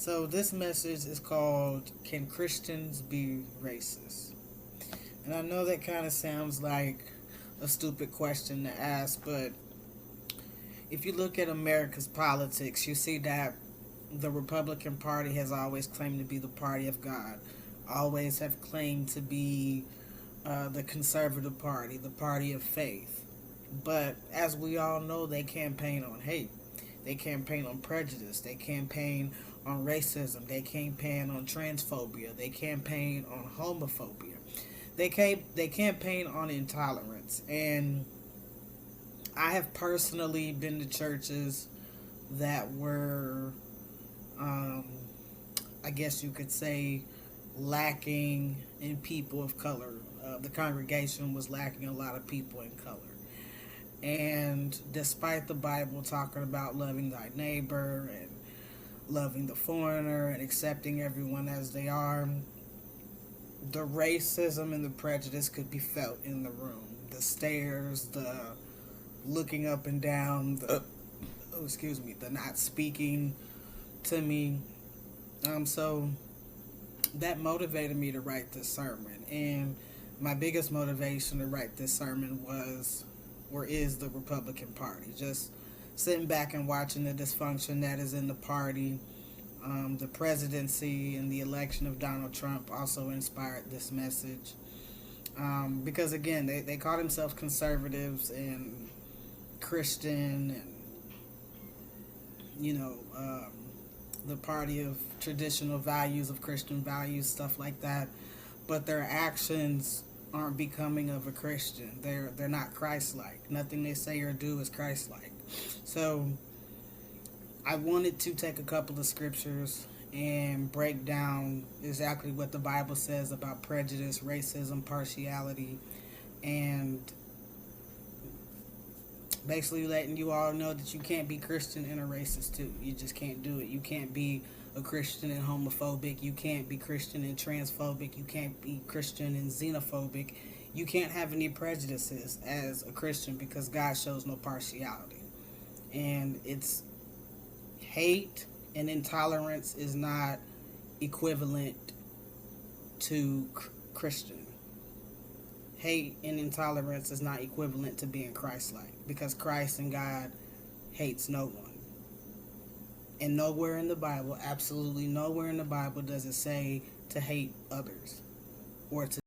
So this message is called, Can Christians Be Racist? And I know that kind of sounds like a stupid question to ask, but if you look at America's politics, you see that the Republican Party has always claimed to be the party of God, always have claimed to be the conservative party, the party of faith. But as we all know, they campaign on hate. They campaign on prejudice. They campaign on racism. They campaign on transphobia. They campaign on homophobia. They campaign on intolerance. And I have personally been to churches that were, I guess you could say, lacking in people of color. The congregation was lacking a lot of people in color. And despite the Bible talking about loving thy neighbor and loving the foreigner and accepting everyone as they are, the racism and the prejudice could be felt in the room. The stares, the looking up and down, the not speaking to me. So that motivated me to write this sermon. And my biggest motivation to write this sermon is the Republican Party. Just sitting back and watching the dysfunction that is in the party. The presidency and the election of Donald Trump also inspired this message. Because again, they call themselves conservatives and Christian and, the party of traditional values, of Christian values, stuff like that. But their actions aren't becoming of a Christian. They're not Christ-like. Nothing they say or do is Christ-like. So I wanted to take a couple of scriptures and break down exactly what the Bible says about prejudice, racism, partiality, and basically letting you all know that you can't be Christian and a racist too. You just can't do it. You can't be a Christian and homophobic. You can't be Christian and transphobic. You can't be Christian and xenophobic. You can't have any prejudices as a Christian because God shows no partiality. And it's hate and intolerance is not equivalent to Christian. Hate and intolerance is not equivalent to being Christ-like because Christ and God hates no one. And nowhere in the Bible, absolutely nowhere in the Bible does it say to hate others or to